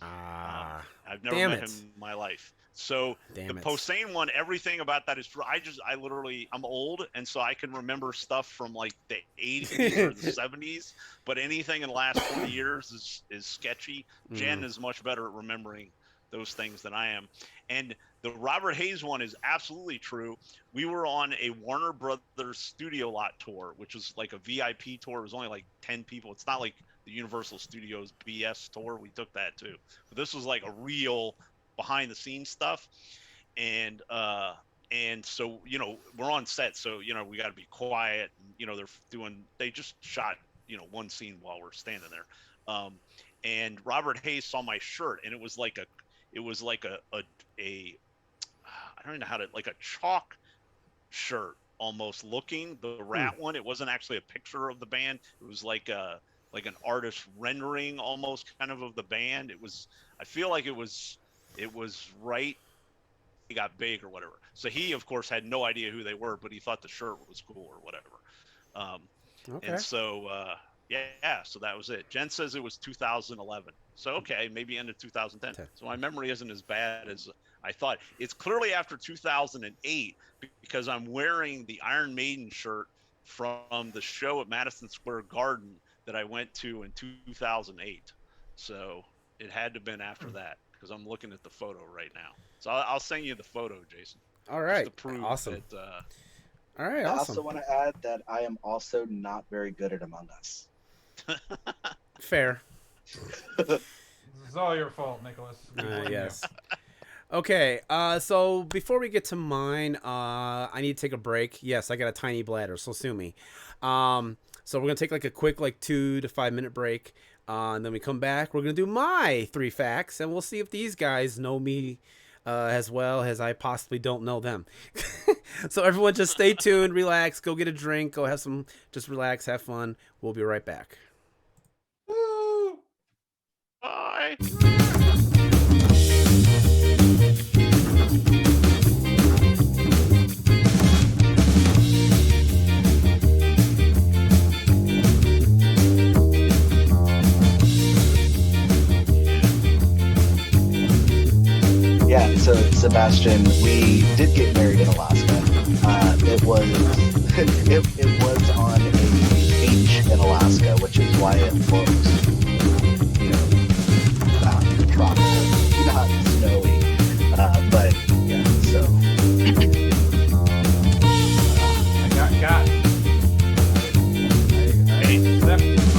I've never Damn met it. him in my life. So Damn the it. Posehn one, everything about that is true. I'm old, and so I can remember stuff from like the 80s or the 70s, but anything in the last 20 years is sketchy. Jen is much better at remembering those things than I am. And the Robert Hayes one is absolutely true. We were on a Warner Brothers studio lot tour, which was like a VIP tour. It was only like 10 people. It's not like the Universal Studios BS tour. We took that too. But this was like a real behind the scenes stuff. And so, we're on set. So, we got to be quiet. And, they just shot, one scene while we're standing there. And Robert Hayes saw my shirt, and it was like a I don't know how to, like a chalk shirt almost looking, the Rat one. It wasn't actually a picture of the band. It was like an artist rendering almost kind of the band. I feel like it was right. He got big or whatever. So he, of course, had no idea who they were, but he thought the shirt was cool or whatever. Okay. And so, so that was it. Jen says it was 2011. So, okay, maybe end of 2010. Okay. So my memory isn't as bad as I thought. It's clearly after 2008 because I'm wearing the Iron Maiden shirt from the show at Madison Square Garden that I went to in 2008. So it had to have been after that because I'm looking at the photo right now. So I'll send you the photo, Jason. All right. Just to prove Awesome. that, All right, I awesome. also want to add that I am also not very good at Among Us. Fair. This is all your fault, Nicholas. Yes. Okay, so before we get to mine, I need to take a break. Yes, I got a tiny bladder, so sue me. So we're going to take like a quick 2 to 5 minute break. And then we come back, we're going to do my 3 facts, and we'll see if these guys know me as well as I possibly don't know them. So everyone just stay tuned, relax, go get a drink, go have some, just relax, have fun. We'll be right back. Woo! bye. Yeah, so Sebastian, we did get married in Alaska. It was it was on a beach in Alaska, which is why it looks, tropical, not snowy. But yeah, so I got it. I accept it.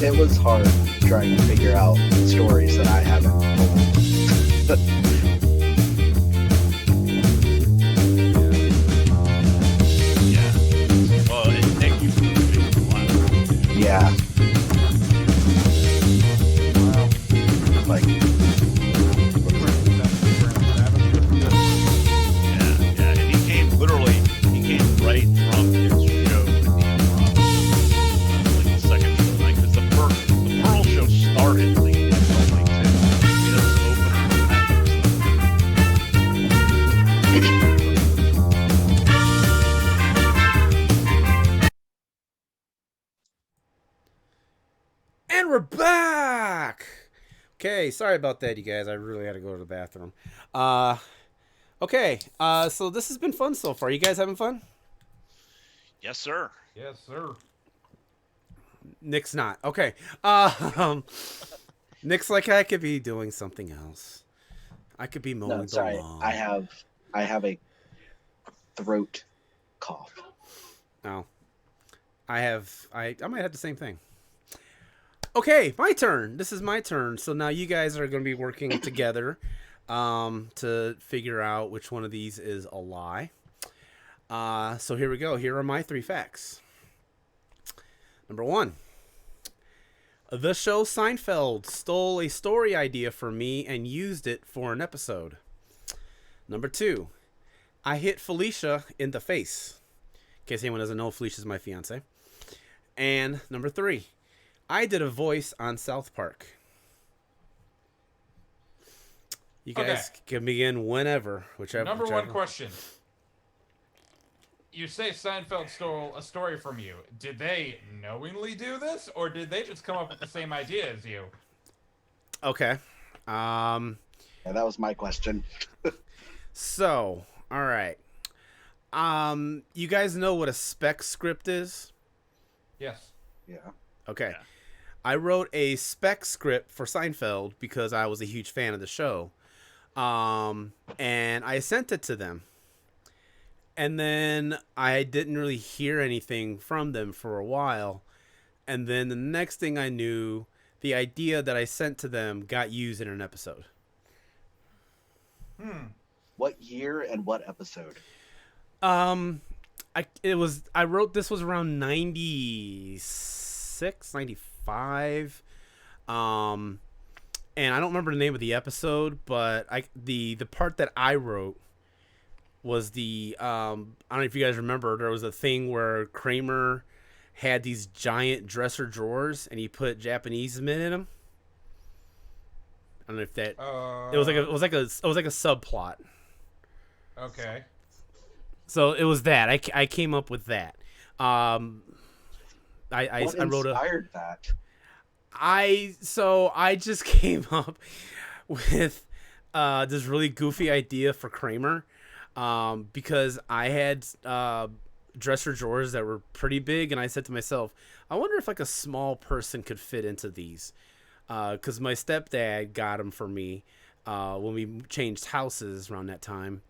it was hard trying to figure out stories that I haven't told. Yeah. Well, and Nick, you put the video online. Yeah. Like, Yeah, and he came right from his show with the like the second show night, because the Pearl show started like at like 10. You know, it was And we're back. Okay, sorry about that, you guys. I really had to go to the bathroom. Okay, so this has been fun so far. You guys having fun? Yes, sir. Yes, sir. Nick's not. Okay. Nick's like, I could be doing something else. I could be mowing no, sorry. the lawn. I have a throat cough. Oh. I might have the same thing. Okay, my turn. This is my turn. So now you guys are going to be working together to figure out which one of these is a lie. So here we go. Here are my 3 facts. Number 1. The show Seinfeld stole a story idea from me and used it for an episode. Number 2. I hit Felicia in the face. In case anyone doesn't know, Felicia's my fiance. And number 3. I did a voice on South Park. You guys can begin whenever, whichever. Number 1 question. You say Seinfeld stole a story from you. Did they knowingly do this, or did they just come up with the same idea as you? Okay. Yeah, that was my question. So, all right. You guys know what a spec script is? Yes. Yeah. Okay. Yeah. I wrote a spec script for Seinfeld because I was a huge fan of the show. And I sent it to them. And then I didn't really hear anything from them for a while. And then the next thing I knew, the idea that I sent to them got used in an episode. What year and what episode? I wrote this was around 96, 95. And I don't remember the name of the episode, but the part that I wrote was the I don't know if you guys remember, there was a thing where Kramer had these giant dresser drawers and he put Japanese men in them. I don't know if that it was like a subplot. Okay. So it was that I came up with that. I wrote inspired that? I just came up with this really goofy idea for Kramer, because I had dresser drawers that were pretty big, and I said to myself, I wonder if like a small person could fit into these, because my stepdad got them for me when we changed houses around that time,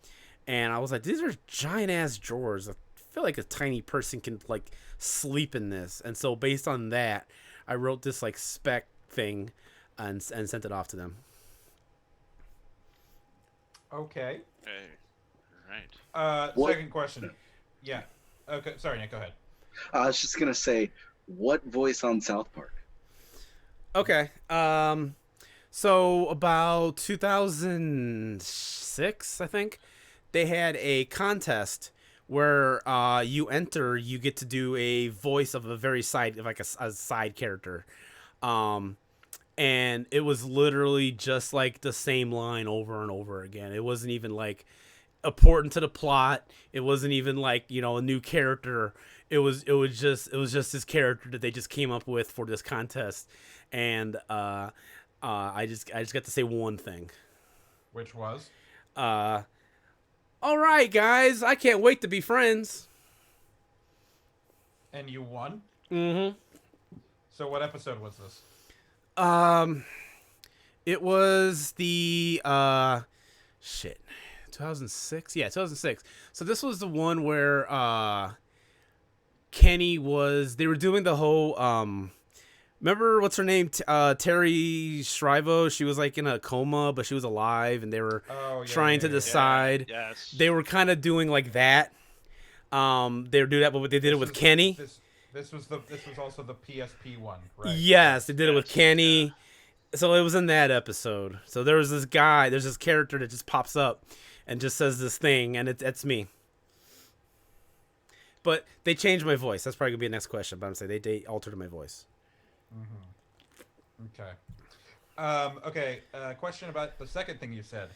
and I was like, these are giant ass drawers. I feel like a tiny person can like sleep in this, and so based on that, I wrote this like spec thing and sent it off to them. Okay. Okay. All right. Second question. Yeah. Okay. Sorry, Nick. Go ahead. I was just gonna say, what voice on South Park? Okay. So about 2006, I think, they had a contest where you get to do a voice of a very side, like a side character. And it was literally just like the same line over and over again. It wasn't even like important to the plot. It wasn't even like, you know, a new character. It was just this character that they just came up with for this contest. And I just got to say one thing. Which was? All right, guys, I can't wait to be friends. And you won? Mm-hmm. So what episode was this? It was the 2006. Yeah, 2006. So this was the one where Kenny they were doing the whole Remember what's her name? Terry Shrivo. She was like in a coma, but she was alive, and they were Oh yeah, trying to yeah. decide. Yes. They were kind of doing like that. They would do that, but they did it with Kenny. This was also the PSP one, right? Yes, they did it with Yes, Kenny. So it was in that episode. So there was this guy. There's this character that just pops up and just says this thing, and it's me. But they changed my voice. That's probably gonna be the next question. But I'm saying they altered my voice. Okay. Okay. Question about the second thing you said.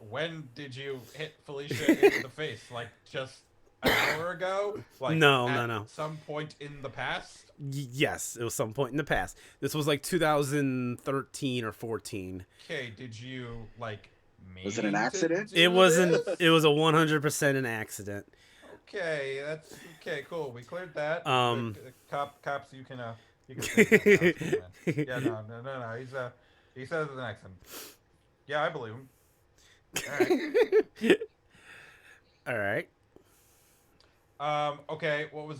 When did you hit Felicia in the face? Like just an hour ago? Like No. Some point in the past? Yes, it was some point in the past. This was like 2013 or 14. Okay. Did you like? Was it an mean to accident? do It wasn't. this? It was a 100% an accident. Okay, that's okay. Cool. We cleared that. The cops, you can say that now. Yeah, no. He says it's an accident. Yeah, I believe him. All right. All right. Okay. What was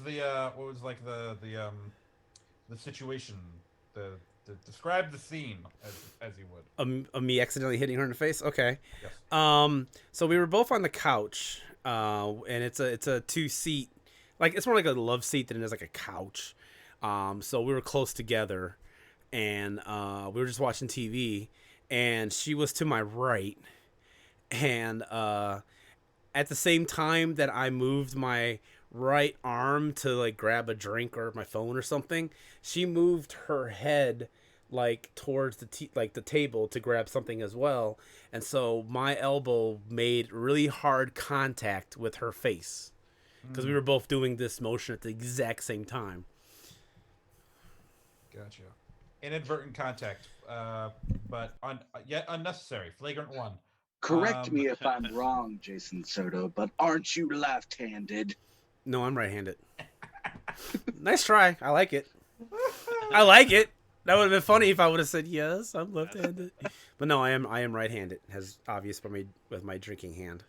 like the situation? Describe the scene as you would. Of me accidentally hitting her in the face. Okay. Yes. So we were both on the couch. And it's a 2-seat, like it's more like a love seat than it is like a couch. So we were close together, and we were just watching TV, and she was to my right, and at the same time that I moved my right arm to like grab a drink or my phone or something, she moved her head like towards the table to grab something as well, and so my elbow made really hard contact with her face because we were both doing this motion at the exact same time. Gotcha. Inadvertent contact, but yet unnecessary. Flagrant one. Correct me if I'm wrong, Jason Soto, but aren't you left-handed? No, I'm right-handed. Nice try. I like it. That would have been funny if I would have said yes, I'm left-handed. But no, I am right-handed, as obvious with my drinking hand.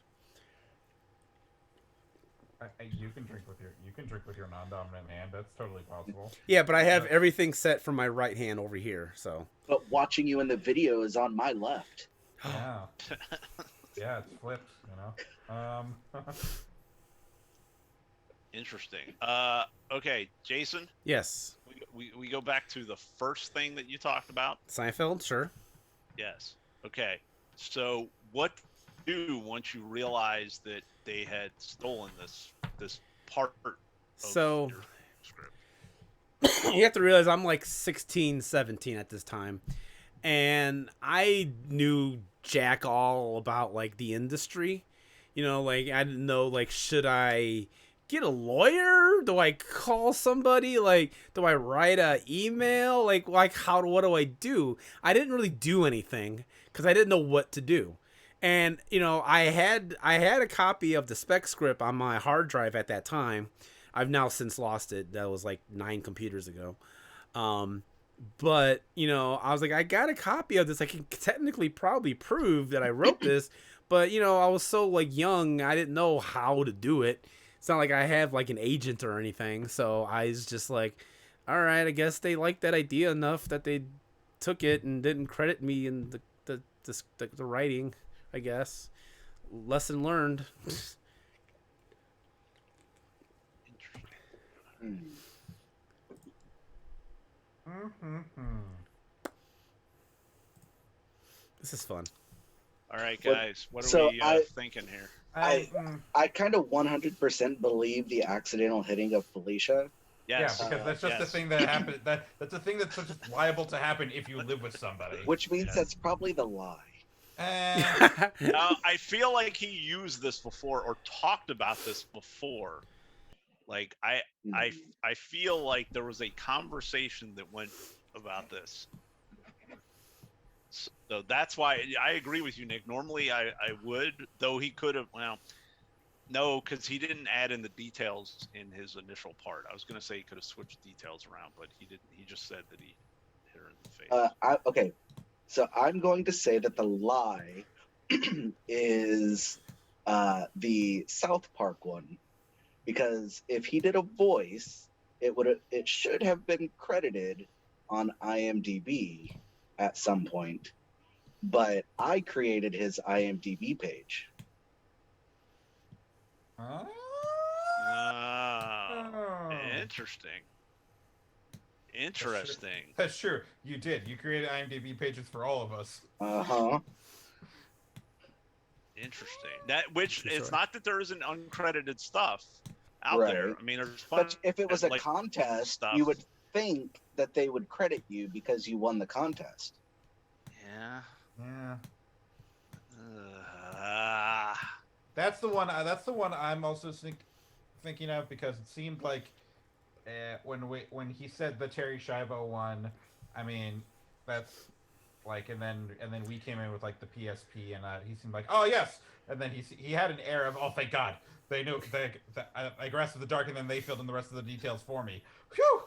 You can drink with your non-dominant hand. That's totally possible. Yeah, but I have everything set for my right hand over here, so. But watching you in the video is on my left. Yeah. Yeah, it's flipped, you know. Interesting. Okay, Jason. Yes. We go back to the first thing that you talked about. Seinfeld, sure. Yes. Okay. So what do once you realize that they had stolen this part of So your script? you have to realize I'm like 16, 17 at this time. And I knew jack all about like the industry. You know, like I didn't know like should I get a lawyer? Do I call somebody? Like do I write a email? Like what do I do? I didn't really do anything because I didn't know what to do. And you know, I had a copy of the spec script on my hard drive at that time. I've now since lost it. That was like 9 computers ago. But you know, I was like, I got a copy of this. I can technically probably prove that I wrote this, but you know, I was so like young, I didn't know how to do it. It's not like I have like an agent or anything. So I was just like, all right, I guess they liked that idea enough that they took it and didn't credit me in the writing. I guess. Lesson learned. This is fun. All right, guys. What are So we thinking here? I kind of 100% believe the accidental hitting of Felicia. Yes. Yeah, because that's just the thing that happened. That's the thing that's just liable to happen if you live with somebody. Which means that's probably the lie. I feel like he used this before or talked about this before. Like I feel like there was a conversation that went about this. So that's why I agree with you, Nick. Normally I would, though he could have. Well, no, because he didn't add in the details in his initial part. I was going to say he could have switched details around, but he didn't. He just said that he hit her in the face. Okay, so I'm going to say that the lie is the South Park one, because if he did a voice, it should have been credited on IMDb at some point, but I created his IMDb page. Oh. Interesting. Interesting. That's true. You did. You created IMDb pages for all of us. Uh-huh. Interesting. Which For it's sure. not that there isn't uncredited stuff out Right. there. I mean, there's But if it was a like, contest, stuff. you would think that they would credit you because you won the contest. Yeah. Yeah. Ah. That's the one. That's the one I'm also thinking of, because it seemed like when he said the Terry Schiavo one, I mean, that's like, and then we came in with like the PSP, and he seemed like, oh yes, and then he had an air of, oh thank God, they knew I grasped the dark, and then they filled in the rest of the details for me. Whew!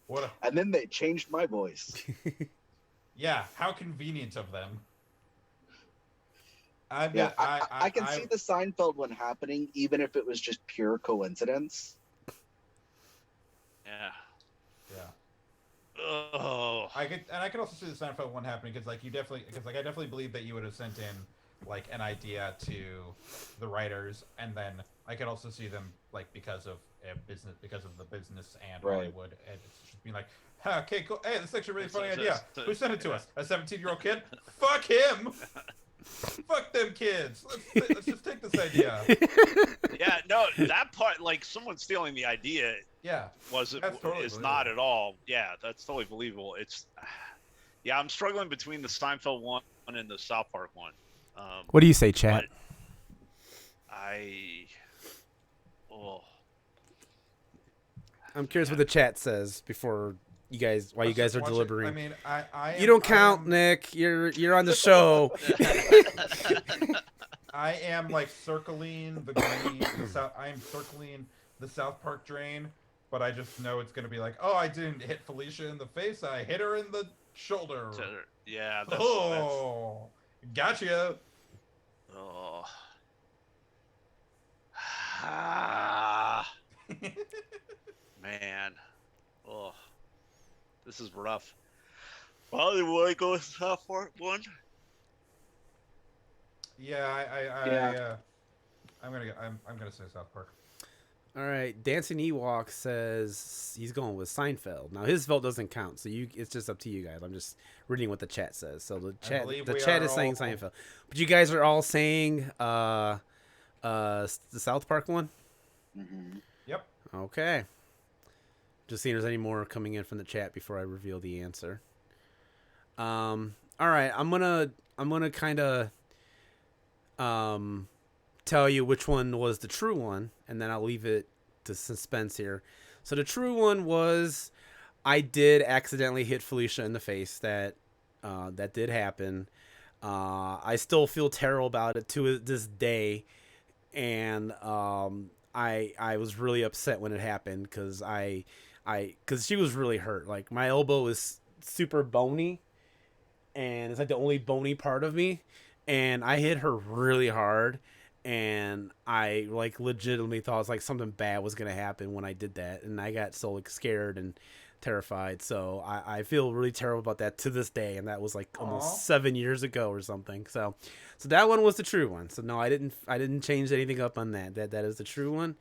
What a, And then they changed my voice. yeah, how convenient of them. I can see the Seinfeld one happening, even if it was just pure coincidence. Yeah. Yeah. Oh. I could also see the Seinfeld one happening, because I definitely believe that you would have sent in like an idea to the writers, and then I could also see them, like, because of the business and Right. Hollywood, and it's just being like, huh, okay, cool, hey, this is actually a really funny idea. Who sent it to us? A 17-year-old kid? Fuck him. Fuck them kids. Let's just take this idea. Yeah, no, that part, like, someone stealing the idea Yeah. is totally not at all. Yeah, that's totally believable. It's, yeah, I'm struggling between the Seinfeld one and the South Park one. What do you say, chat? I'm curious what the chat says before you guys, while you guys are deliberating. I mean, I You don't count, Nick. You're on the show. I am like circling the green. I am circling the South Park drain, but I just know it's gonna be like, oh, I didn't hit Felicia in the face. I hit her in the shoulder. Yeah. Gotcha. Oh. Man. Oh. This is rough. Well, you want to go with South Park one? Yeah, I'm gonna say South Park. All right, Dancing Ewok says he's going with Seinfeld. Now his vote doesn't count, so it's just up to you guys. I'm just reading what the chat says. So the chat is saying Seinfeld, but you guys are all saying the South Park one. Mm-hmm. Yep. Okay. Just seeing if there's any more coming in from the chat before I reveal the answer. All right, I'm gonna kind of tell you which one was the true one, and then I'll leave it to suspense here. So the true one was, I did accidentally hit Felicia in the face. That did happen. I still feel terrible about it to this day, and I was really upset when it happened, because because she was really hurt. Like, my elbow is super bony, and it's like the only bony part of me, and I hit her really hard, and I like legitimately thought it was like something bad was gonna happen when I did that, and I got so like scared and terrified. So I feel really terrible about that to this day, and that was like almost 7 years ago or something. So that one was the true one. So no, I didn't change anything up on that. That is the true one.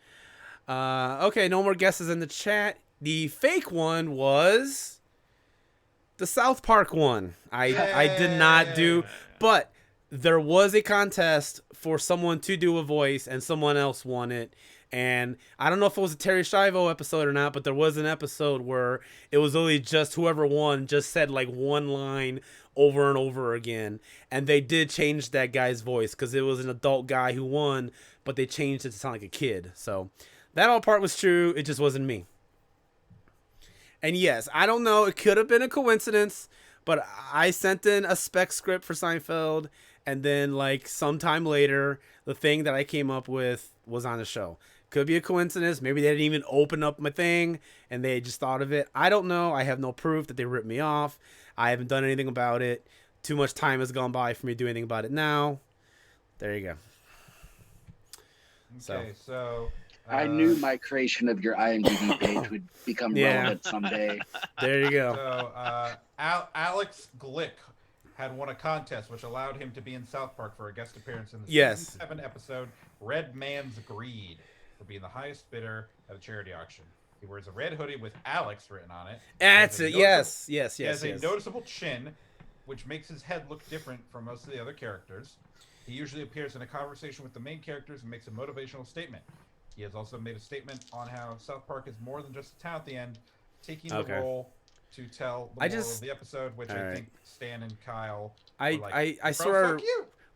Okay, no more guesses in the chat. The fake one was the South Park one. I did not do, but there was a contest for someone to do a voice, and someone else won it. And I don't know if it was a Terry Schiavo episode or not, but there was an episode where it was only just whoever won just said like one line over and over again. And they did change that guy's voice, because it was an adult guy who won, but they changed it to sound like a kid. So that all part was true. It just wasn't me. And yes, I don't know. It could have been a coincidence, but I sent in a spec script for Seinfeld, and then like sometime later, the thing that I came up with was on the show. Could be a coincidence. Maybe they didn't even open up my thing and they just thought of it. I don't know. I have no proof that they ripped me off. I haven't done anything about it. Too much time has gone by for me to do anything about it now. There you go. Okay, so I knew my creation of your IMDb page would become Yeah. relevant someday. There you go. So Alex Glick had won a contest which allowed him to be in South Park for a guest appearance in the Yes. season 7 episode Red Man's Greed for being the highest bidder at a charity auction. He wears a red hoodie with Alex written on it. That's it. Yes. He has a noticeable chin, which makes his head look different from most of the other characters. He usually appears in a conversation with the main characters and makes a motivational statement. He has also made a statement on how South Park is more than just a town at the end, taking the role to tell the moral of the episode, which I think Stan and Kyle I swear,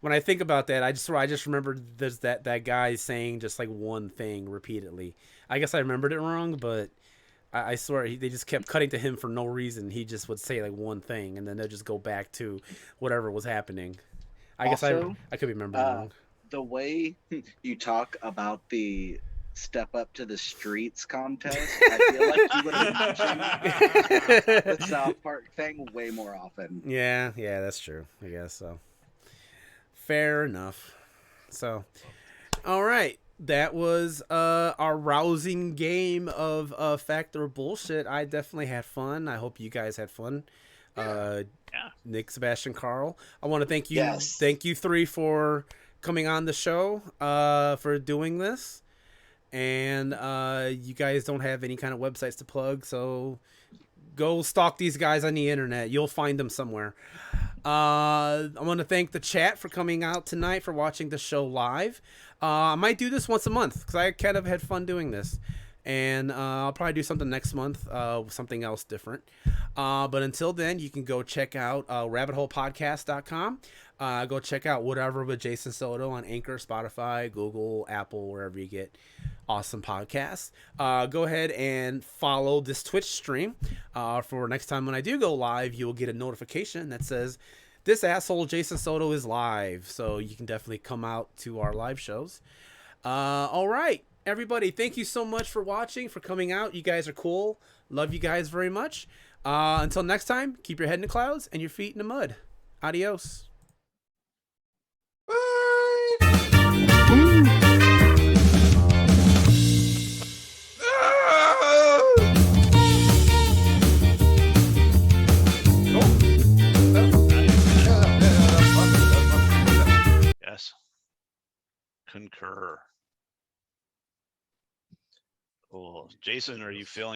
when I think about that, I just remembered there's that guy saying just like one thing repeatedly. I guess I remembered it wrong, but I swear they just kept cutting to him for no reason. He just would say like one thing, and then they'll just go back to whatever was happening. I guess I could be remembering wrong. The way you talk about the Step Up to the Streets contest, I feel like you would have mentioned the South Park thing way more often. Yeah, that's true. I guess so. Fair enough. So, all right. That was our rousing game of fact or bullshit. I definitely had fun. I hope you guys had fun. Nick, Sebastian, Carl. I want to thank you. Yes. Thank you three for coming on the show, for doing this. And you guys don't have any kind of websites to plug, so go stalk these guys on the internet. You'll find them somewhere. I want to thank the chat for coming out tonight, for watching the show live. I might do this once a month because I kind of had fun doing this. And I'll probably do something next month, something else different. But until then, you can go check out rabbitholepodcast.com. Go check out Whatever with Jason Soto on Anchor, Spotify, Google, Apple, wherever you get awesome podcasts. Go ahead and follow this Twitch stream. For next time when I do go live, you will get a notification that says, "This asshole Jason Soto is live." So you can definitely come out to our live shows. All right. Everybody, thank you so much for watching, for coming out. You guys are cool. Love you guys very much. Until next time, keep your head in the clouds and your feet in the mud. Adios. Yes. Concur. Oh, Jason, are you feeling